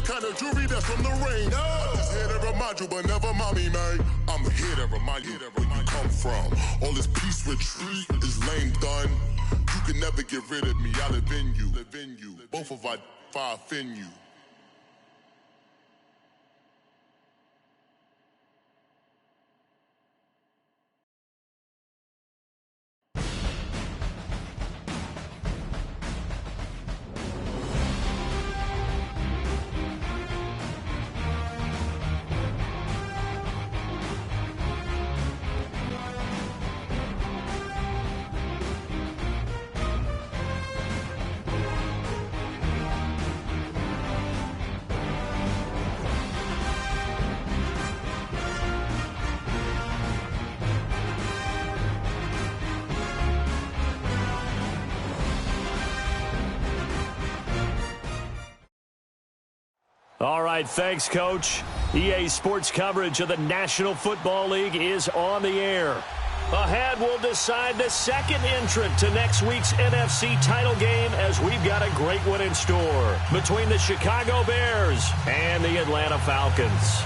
kind of jewelry that's from the rain. I'm just here to remind you, but never mommy, man. I'm here to remind you where you come from. All this peace retreat is lame done. You can never get rid of me. I live in you. Both of our five in you. All right, thanks, Coach. EA Sports coverage of the National Football League is on the air. Ahead, we'll decide the second entrant to next week's NFC title game as we've got a great one in store between the Chicago Bears and the Atlanta Falcons.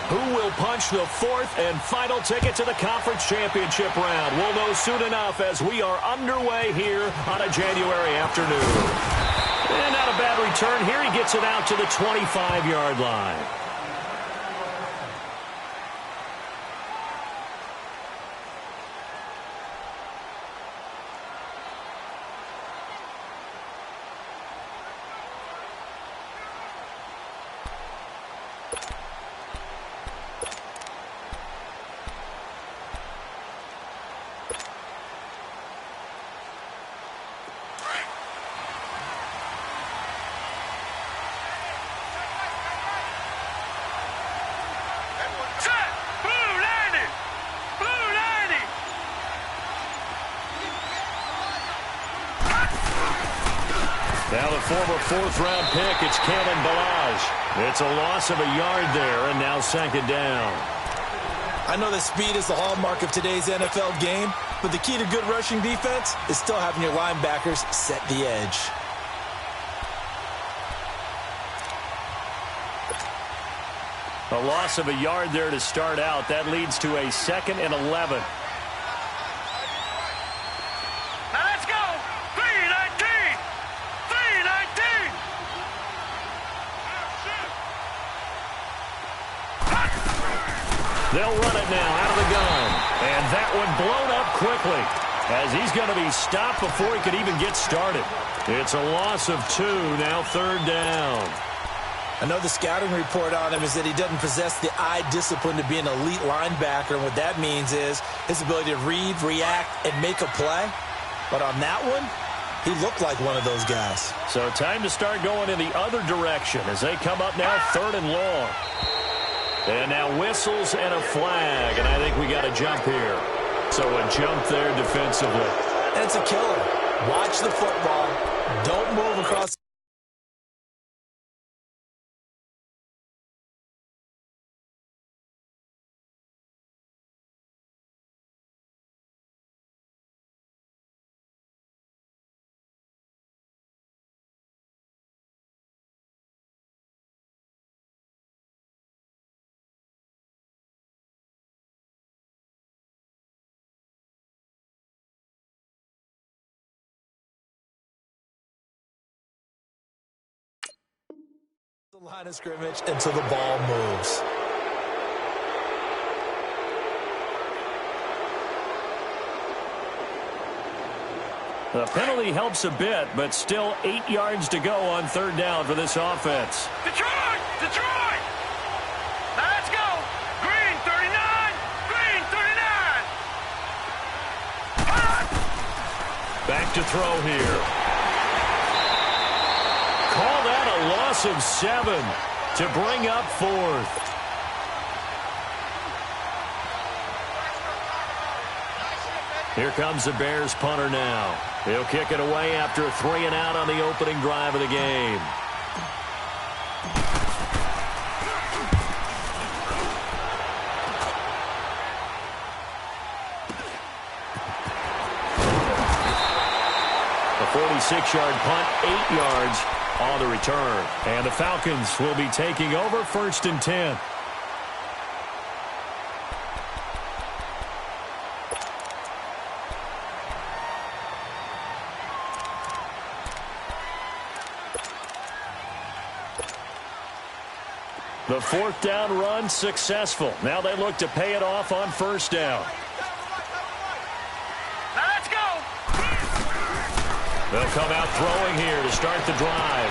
Who will punch the fourth and final ticket to the conference championship round? We'll know soon enough as we are underway here on a January afternoon. And not a bad return here. He gets it out to the 25-yard line. Now the former fourth-round pick, it's Cannon Balaj. It's a loss of a yard there, and now second down. I know that speed is the hallmark of today's NFL game, but the key to good rushing defense is still having your linebackers set the edge. A loss of a yard there to start out. That leads to a 2nd and 11. They'll run it now out of the gun. And that one blown up quickly as he's going to be stopped before he could even get started. It's a loss of 2, now third down. I know the scouting report on him is that he doesn't possess the eye discipline to be an elite linebacker. And what that means is his ability to read, react, and make a play. But on that one, he looked like one of those guys. So time to start going in the other direction as they come up now 3rd and long. And now whistles and a flag, and I think we got a jump here. So a jump there defensively. And it's a killer. Watch the football. Don't move across. The line of scrimmage until the ball moves. The penalty helps a bit, but still 8 yards to go on 3rd down for this offense. Detroit! Detroit! Now let's go! Green 39! Green 39! Back to throw here. Call that a loss of 7 to bring up 4th. Here comes the Bears punter now. He'll kick it away after a 3 and out on the opening drive of the game. 6-yard punt, 8 yards on the return. And the Falcons will be taking over 1st and 10. The 4th down run successful. Now they look to pay it off on 1st down. Now let's go. They'll come out throwing here to start the drive.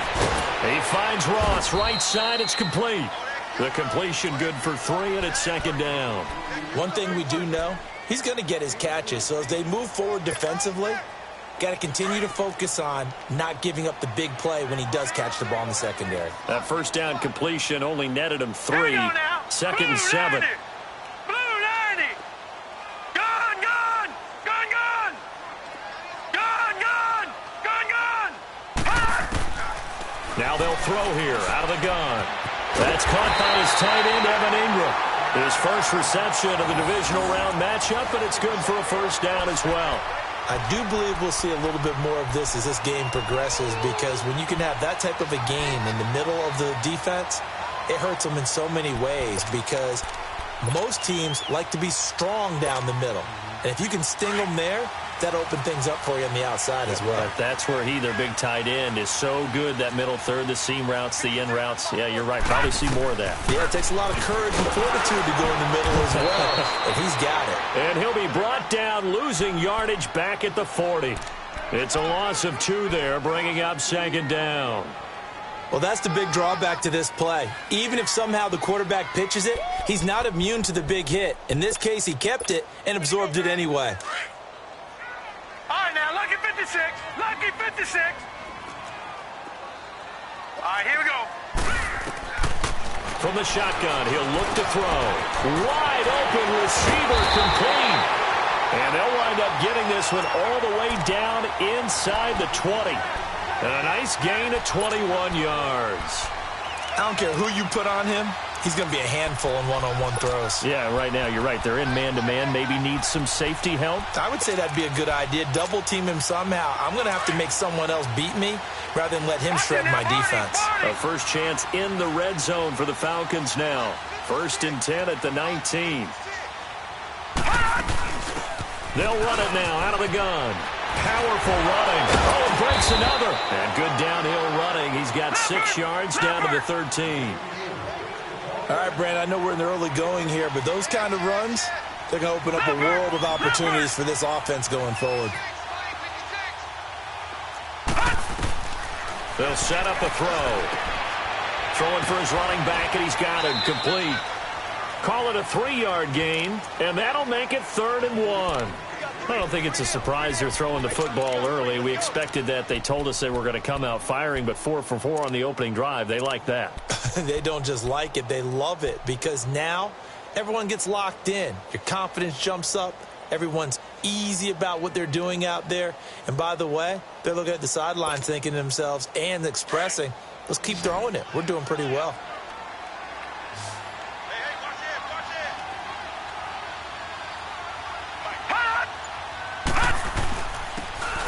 He finds Ross right side. It's complete. The completion good for 3, and it's 2nd down. One thing we do know, he's going to get his catches. So as they move forward defensively, got to continue to focus on not giving up the big play when he does catch the ball in the secondary. That 1st down completion only netted him 3. 2nd and 7. Blue 90. Gone, gone. Gone, gone. Gone, gone. Gone, gone. Now they'll throw here out of the gun. That's caught by his tight end, Evan Ingram. His first reception of the divisional round matchup, and it's good for a 1st down as well. I do believe we'll see a little bit more of this as this game progresses, because when you can have that type of a game in the middle of the defense, it hurts them in so many ways, because most teams like to be strong down the middle. And if you can sting them there, that'll open things up for you on the outside as well. But that's where their big tight end, is so good, that middle third, the seam routes, the in routes. Yeah, you're right. Probably see more of that. Yeah, it takes a lot of courage and fortitude to go in the middle as well, and he's got it. And he'll be brought down, losing yardage back at the 40. It's a loss of 2 there, bringing up 2nd down. Well, that's the big drawback to this play. Even if somehow the quarterback pitches it, he's not immune to the big hit. In this case, he kept it and absorbed it anyway. All right, now, lucky 56. Lucky 56. All right, here we go. From the shotgun, he'll look to throw. Wide open receiver, complete. And they'll wind up getting this one all the way down inside the 20. And a nice gain of 21 yards. I don't care who you put on him. He's going to be a handful in one-on-one throws. Yeah, right now, you're right. They're in man-to-man. Maybe needs some safety help. I would say that'd be a good idea. Double team him somehow. I'm going to have to make someone else beat me rather than let him shred my defense. A first chance in the red zone for the Falcons now. 1st and 10 at the 19. They'll run it now out of the gun. Powerful running. Oh, breaks another. And good downhill running. He's got 6 yards down to the 13. All right, Brand, I know we're in the early going here, but those kind of runs, they're going to open up a world of opportunities for this offense going forward. They'll set up a throw. Throwing for his running back, and he's got him complete. Call it a 3-yard gain, and that'll make it 3rd and 1. I don't think it's a surprise they're throwing the football early. We expected that. They told us they were going to come out firing, but 4 for 4 on the opening drive. They like that. They don't just like it. They love it, because now everyone gets locked in. Your confidence jumps up. Everyone's easy about what they're doing out there. And by the way, they're looking at the sidelines thinking to themselves and expressing, let's keep throwing it. We're doing pretty well.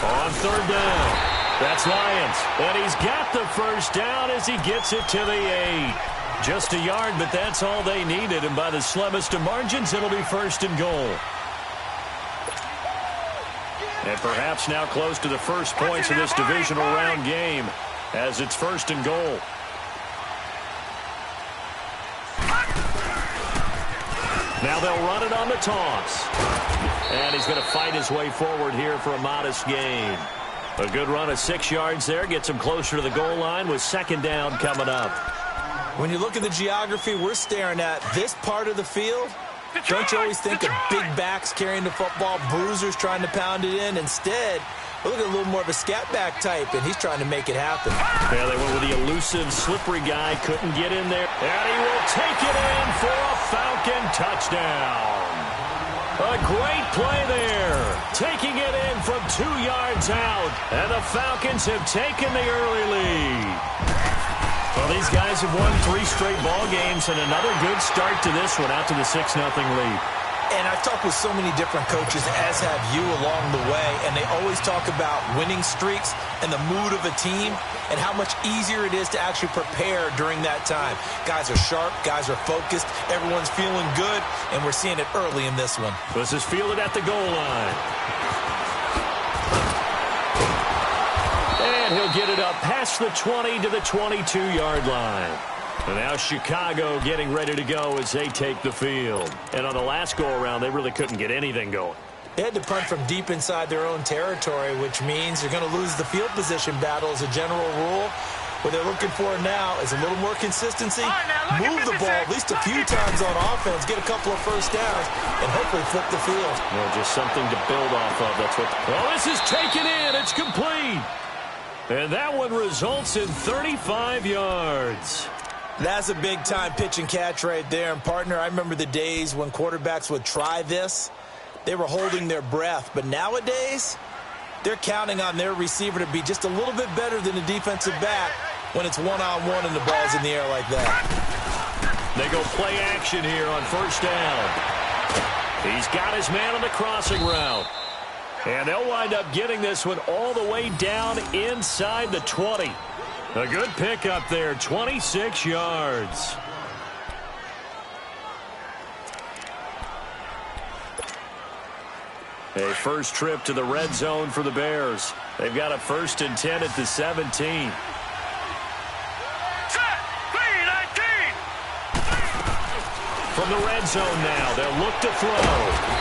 On 3rd down, that's Lions. And he's got the 1st down as he gets it to the 8. Just a yard, but that's all they needed. And by the slimmest of margins, it'll be 1st and goal. And perhaps now close to the first points of this divisional round game, as it's 1st and goal. Now they'll run it on the toss. And he's going to fight his way forward here for a modest gain. A good run of 6 yards there. Gets him closer to the goal line with 2nd down coming up. When you look at the geography we're staring at, this part of the field, don't you always think of big backs carrying the football, bruisers trying to pound it in? Instead, look at a little more of a scat back type, and he's trying to make it happen. Yeah, they went with the elusive, slippery guy. Couldn't get in there. And he will take it in for a Falcon touchdown. A great play there. Taking it in from 2 yards out. And the Falcons have taken the early lead. Well, these guys have won 3 straight ball games, and another good start to this one, out to the 6-0 lead. And I've talked with so many different coaches, as have you along the way, and they always talk about winning streaks and the mood of a team and how much easier it is to actually prepare during that time. Guys are sharp, guys are focused, everyone's feeling good, and we're seeing it early in this one. This is fielded at the goal line. And he'll get it up past the 20 to the 22-yard line. And now Chicago getting ready to go as they take the field. And on the last go-around, they really couldn't get anything going. They had to punt from deep inside their own territory, which means you're going to lose the field position battle as a general rule. What they're looking for now is a little more consistency, move the ball at least a few times on offense, get a couple of first downs, and hopefully flip the field. Well, just something to build off of. That's what. Oh, this is taken in. It's complete. And that one results in 35 yards. That's a big-time pitch and catch right there. And, partner, I remember the days when quarterbacks would try this. They were holding their breath. But nowadays, they're counting on their receiver to be just a little bit better than the defensive back when it's one-on-one and the ball's in the air like that. They go play action here on first down. He's got his man on the crossing route. And they'll wind up getting this one all the way down inside the 20. A good pickup there, 26 yards. A first trip to the red zone for the Bears. They've got a 1st and 10 at the 17. From the red zone now, they'll look to throw.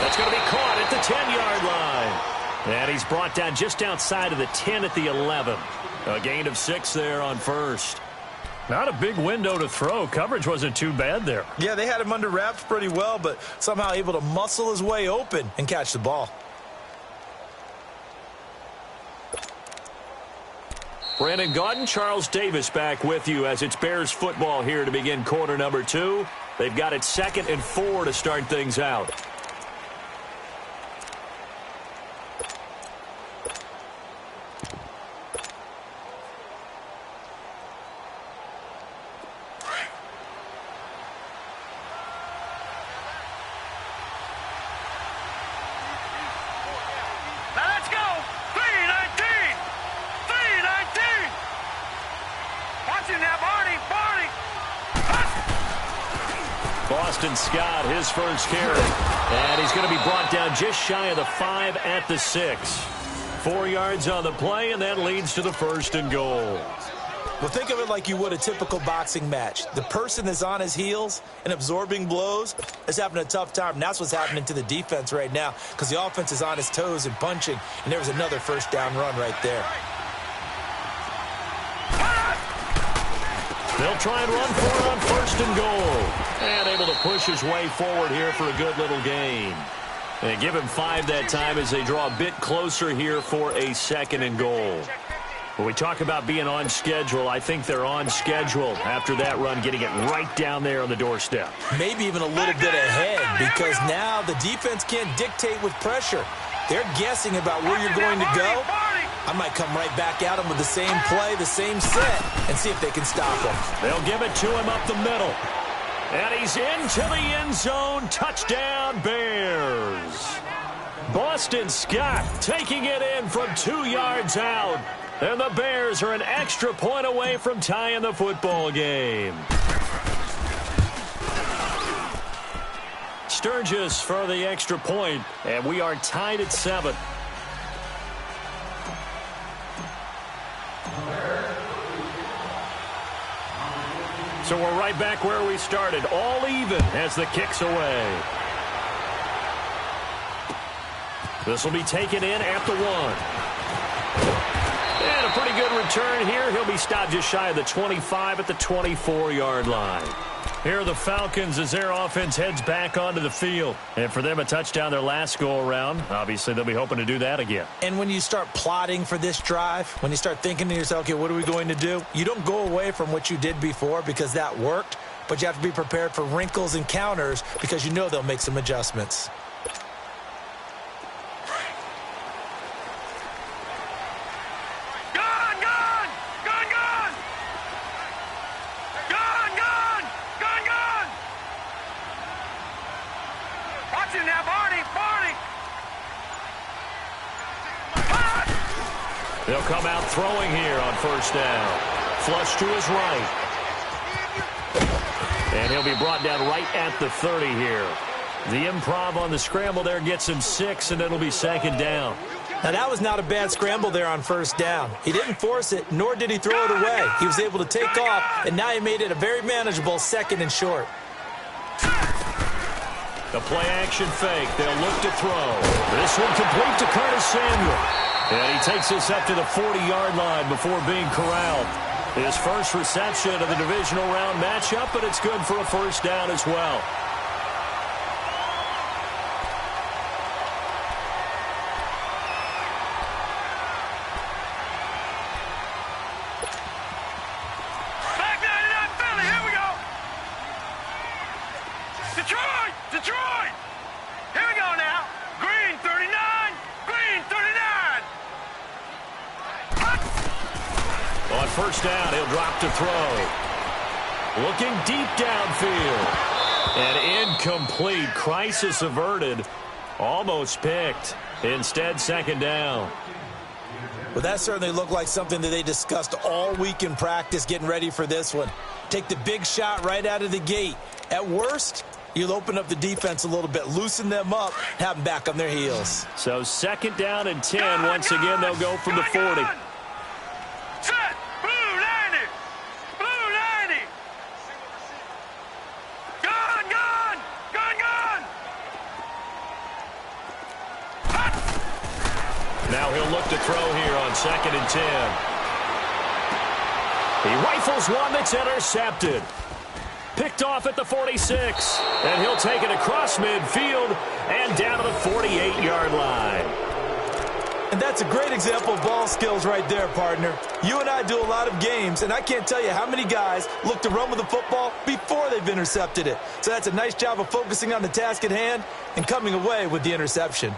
That's going to be caught at the 10-yard line. And he's brought down just outside of the 10 at the 11. A gain of 6 there on first. Not a big window to throw. Coverage wasn't too bad there. Yeah, they had him under wraps pretty well, but somehow able to muscle his way open and catch the ball. Brandon Gaudin, Charles Davis back with you as it's Bears football here to begin quarter number 2. They've got it 2nd and 4 to start things out. Boston Scott, his first carry. And he's going to be brought down just shy of the 5 at the 6. 4 yards on the play, and that leads to the 1st and goal. Well, think of it like you would a typical boxing match. The person is on his heels and absorbing blows is having a tough time. And that's what's happening to the defense right now because the offense is on his toes and punching. And there was another first down run right there. They'll try and run for it on 1st and goal. And able to push his way forward here for a good little gain. They give him 5 that time as they draw a bit closer here for a 2nd and goal. When we talk about being on schedule, I think they're on schedule after that run, getting it right down there on the doorstep. Maybe even a little bit ahead because now the defense can't dictate with pressure. They're guessing about where you're going to go. I might come right back at them with the same play, the same set, and see if they can stop him. They'll give it to him up the middle. And he's into the end zone. Touchdown, Bears. Boston Scott taking it in from 2 yards out. And the Bears are an extra point away from tying the football game. Sturgis for the extra point, and we are tied at 7. So we're right back where we started, all even as the kick's away. This will be taken in at the 1. And a pretty good return here. He'll be stopped just shy of the 25 at the 24-yard line. Here are the Falcons as their offense heads back onto the field. And for them, a touchdown their last go-around. Obviously, they'll be hoping to do that again. And when you start plotting for this drive, when you start thinking to yourself, okay, what are we going to do? You don't go away from what you did before because that worked, but you have to be prepared for wrinkles and counters because you know they'll make some adjustments. you now, Barney. Barney. They'll come out throwing here on first down. Flush to his right. And he'll be brought down right at the 30 here. The improv on the scramble there gets him 6, and it'll be second down. Now, that was not a bad scramble there on first down. He didn't force it, nor did he throw it away. He was able to take off, and now he made it a very manageable second and short. The play-action fake. They'll look to throw. This one complete to Curtis Samuel. And he takes this up to the 40-yard line before being corralled. His first reception of the divisional round matchup, but it's good for a first down as well. Back 99 Philly. Here we go. Detroit. Detroit. Here we go now. Green 39. Green 39. On first down, he'll drop to throw. Looking deep downfield. And incomplete. Crisis averted. Almost picked. Instead, second down. Well, that certainly looked like something that they discussed all week in practice getting ready for this one. Take the big shot right out of the gate. At worst, you'll open up the defense a little bit, loosen them up, have them back on their heels. So second down and 10. Once again, they'll go from the 40. Set. Blue 90. Blue 90. Gun, gun. Gun, gun. Now he'll look to throw here on second and 10. He rifles one that's intercepted. Picked off at the 46. And he'll take it across midfield and down to the 48-yard line. And that's a great example of ball skills right there, partner. You and I do a lot of games, and I can't tell you how many guys look to run with the football before they've intercepted it. So that's a nice job of focusing on the task at hand and coming away with the interception.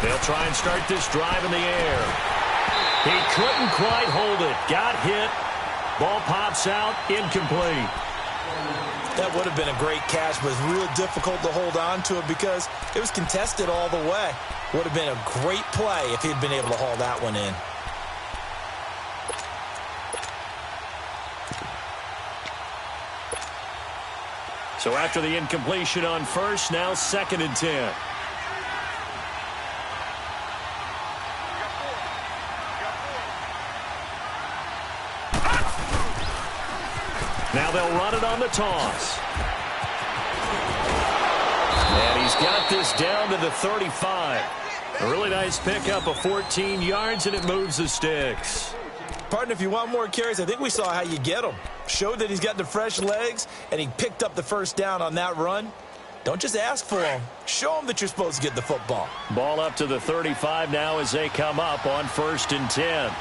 They'll try and start this drive in the air. He couldn't quite hold it. Got hit. Ball pops out. Incomplete. That would have been a great catch, but it's real difficult to hold on to it because it was contested all the way. Would have been a great play if he'd been able to haul that one in. So after the incompletion on first, now second and 10. Now they'll run it on the toss. And he's got this down to the 35. A really nice pickup of 14 yards, and it moves the sticks. Partner, if you want more carries, I think we saw how you get them. Showed that he's got the fresh legs, and he picked up the first down on that run. Don't just ask for them. Show them that you're supposed to get the football. Ball up to the 35 now as they come up on first and 10.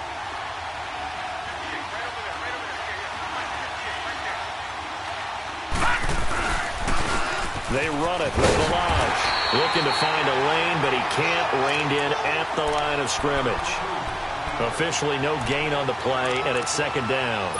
They run it with Balaj. Looking to find a lane, but he can't. Reined in at the line of scrimmage. Officially no gain on the play, and it's second down.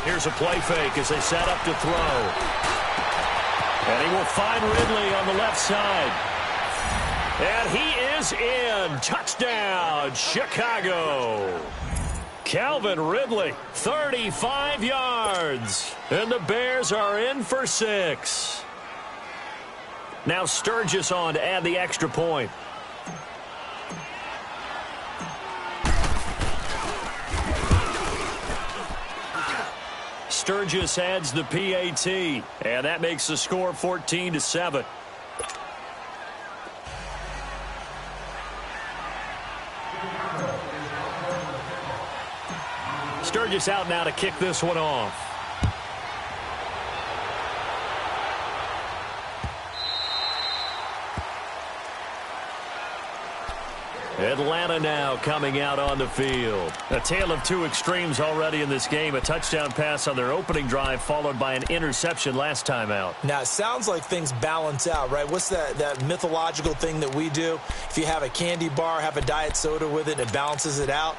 Here's a play fake as they set up to throw. And he will find Ridley on the left side. And he is in. Touchdown, Chicago. Calvin Ridley, 35 yards. And the Bears are in for 6. Now Sturgis on to add the extra point. Sturgis adds the PAT, and that makes the score 14-7. Sturgis out now to kick this one off. Atlanta now coming out on the field. A tale of two extremes already in this game. A touchdown pass on their opening drive followed by an interception last time out. Now, it sounds like things balance out, right? What's that mythological thing that we do? If you have a candy bar, have a diet soda with it, it balances it out.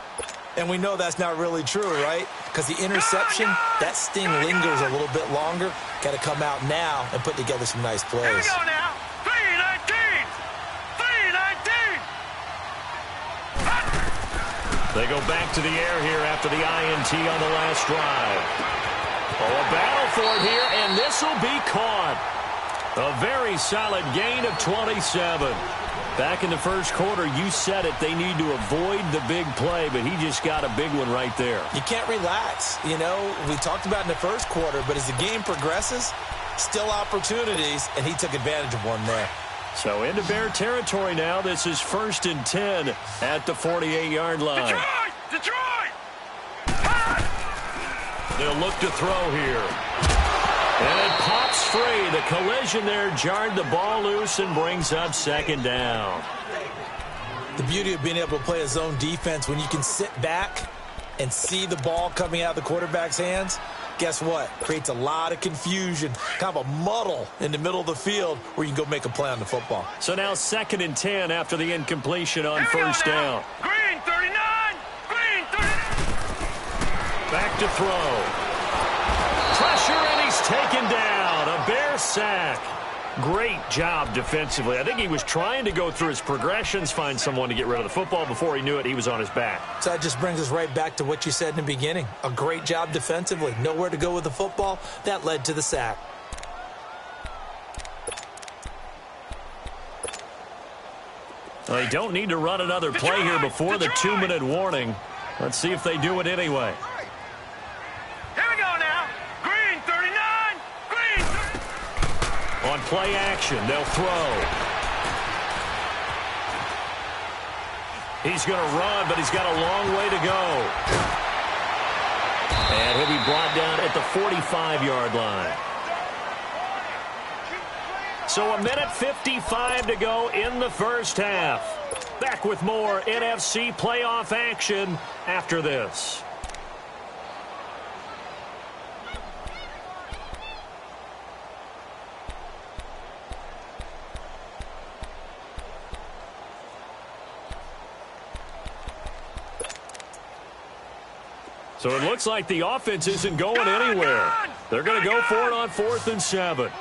And we know that's not really true, right? Because the interception, that sting lingers a little bit longer. Got to come out now and put together some nice plays. Here we go now. 3-19. 3-19. They go back to the air here after the INT on the last drive. Oh, a battle for it here, and this will be caught. A very solid gain of 27. Back in the first quarter, you said it, they need to avoid the big play, but he just got a big one right there. You can't relax. You know, we talked about in the first quarter, but as the game progresses, still opportunities, and he took advantage of one there. So into Bear territory now. This is 1st and 10 at the 48-yard line. Detroit! They'll look to throw here. And it pops free. The collision there jarred the ball loose and brings up 2nd down. The beauty of being able to play a zone defense when you can sit back and see the ball coming out of the quarterback's hands, guess what? Creates a lot of confusion, kind of a muddle in the middle of the field where you can go make a play on the football. So now 2nd and 10 after the incompletion on first down. Green 39! Green 39! Back to throw. Pressure, and he's taken down. A Bear sack. Great job defensively. I think he was trying to go through his progressions, find someone to get rid of the football. Before he knew it, he was on his back. So that just brings us right back to what you said in the beginning. A great job defensively. Nowhere to go with the football. That led to the sack. They don't need to run another play here before the 2-minute warning. Let's see if they do it anyway. Here we go now. Green 39! Green 39! On play action, they'll throw. He's going to run, but he's got a long way to go. And he'll be brought down at the 45-yard line. So 1:55 to go in the first half. Back with more NFC playoff action after this. So it looks like the offense isn't going anywhere. They're going to go for it on 4th and 7.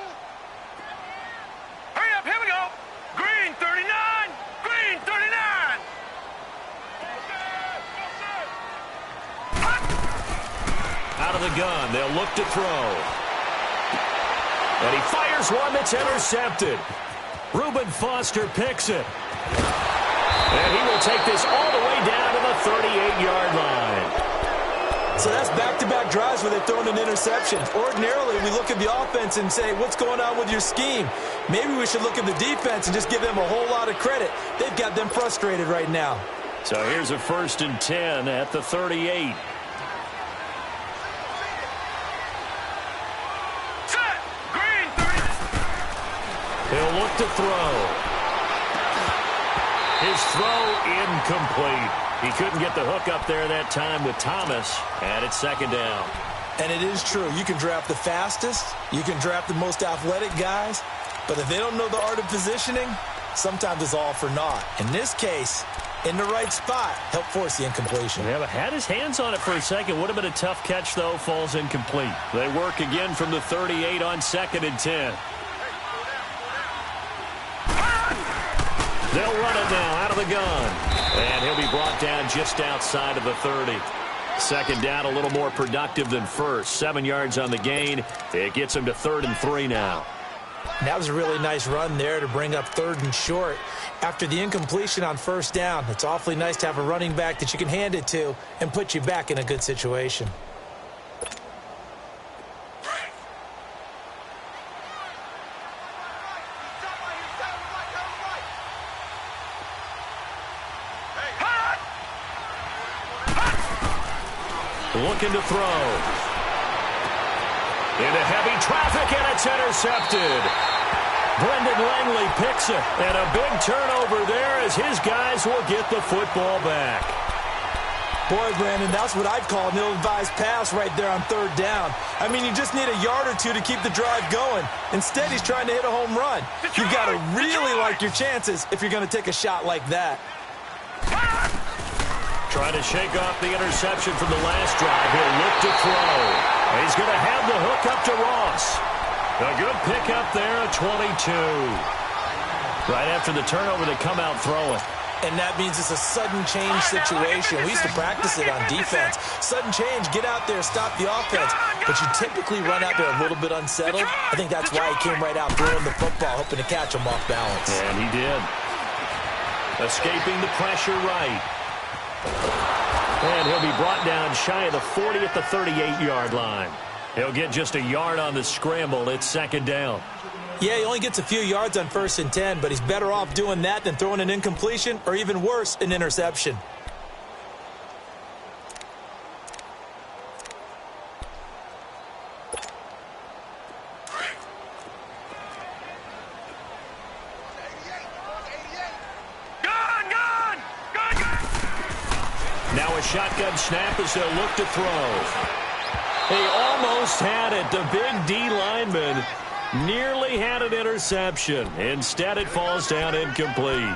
Hurry up, here we go. Green 39! Green 39! Out of the gun, they'll look to throw. And he fires one that's intercepted. Reuben Foster picks it. And he will take this all the way down to the 38-yard line. So that's back-to-back drives where they're throwing an interception. Ordinarily, we look at the offense and say, what's going on with your scheme? Maybe we should look at the defense and just give them a whole lot of credit. They've got them frustrated right now. So here's a 1st and 10 at the 38. Set! Green 30! He'll look to throw. His throw incomplete. He couldn't get the hook up there that time with Thomas, and it's 2nd down. And it is true. You can draft the fastest. You can draft the most athletic guys. But if they don't know the art of positioning, sometimes it's all for naught. In this case, in the right spot, help force the incompletion. Yeah, but had his hands on it for a second. Would have been a tough catch, though. Falls incomplete. They work again from the 38 on 2nd and 10. They'll run it now out of the gun. And he'll be brought down just outside of the 30. 2nd down, a little more productive than first. 7 yards on the gain. It gets him to 3rd and 3 now. And that was a really nice run there to bring up 3rd and short. After the incompletion on 1st down, it's awfully nice to have a running back that you can hand it to and put you back in a good situation. Looking to throw. Into heavy traffic, and it's intercepted. Brendan Langley picks it, and a big turnover there as his guys will get the football back. Boy, Brandon, that's what I'd call an ill-advised pass right there on third down. I mean, you just need a yard or two to keep the drive going. Instead, he's trying to hit a home run. You've got to really like your chances if you're going to take a shot like that. Trying to shake off the interception from the last drive. He'll look to throw. He's going to have the hook up to Ross. A good pickup there at 22. Right after the turnover, they come out throwing. And that means it's a sudden change situation. We used to practice it on defense. Sudden change, get out there, stop the offense. But you typically run out there a little bit unsettled. I think that's why he came right out throwing the football, hoping to catch him off balance. And he did. Escaping the pressure right. And he'll be brought down shy of the 40 at the 38-yard line. He'll get just a yard on the scramble. It's second down. Yeah, he only gets a few yards on 1st and 10, but he's better off doing that than throwing an incompletion or even worse, an interception. Now a shotgun snap as they'll look to throw. He almost had it. The big D lineman nearly had an interception. Instead, it falls down incomplete.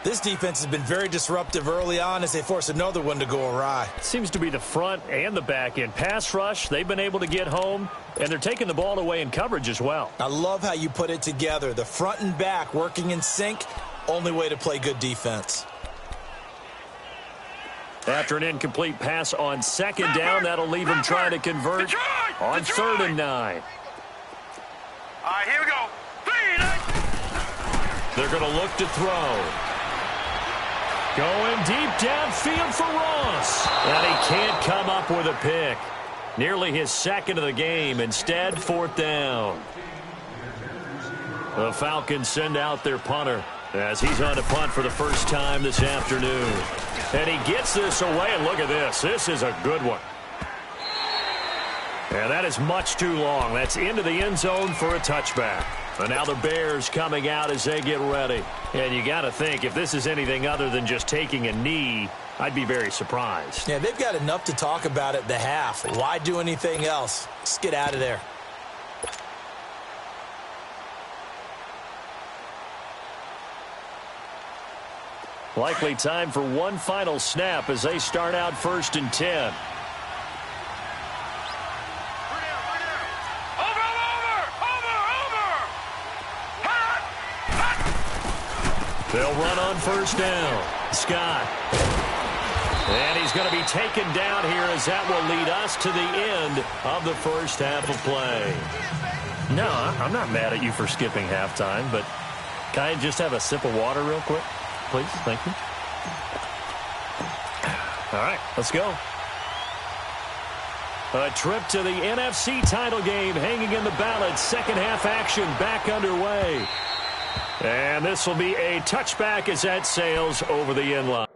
This defense has been very disruptive early on as they force another one to go awry. Seems to be the front and the back end. Pass rush, they've been able to get home, and they're taking the ball away in coverage as well. I love how you put it together. The front and back working in sync, only way to play good defense. After an incomplete pass on second down, that'll leave him trying to convert on 3rd and 9. All right, here we go. 3 and 8. They're going to look to throw. Going deep downfield for Ross. And he can't come up with a pick. Nearly his second of the game. Instead, 4th down. The Falcons send out their punter as he's on to punt for the first time this afternoon. And he gets this away, and look at this. This is a good one. And that is much too long. That's into the end zone for a touchback. And now the Bears coming out as they get ready. And you got to think, if this is anything other than just taking a knee, I'd be very surprised. Yeah, they've got enough to talk about at the half. Why do anything else? Just get out of there. Likely time for one final snap as they start out 1st and 10. They'll run on 1st down. Scott. And he's going to be taken down here as that will lead us to the end of the first half of play. No, I'm not mad at you for skipping halftime, but can I just have a sip of water real quick? Please, thank you. All right, let's go. A trip to the NFC title game hanging in the balance. Second half action back underway. And this will be a touchback as that sails over the end line.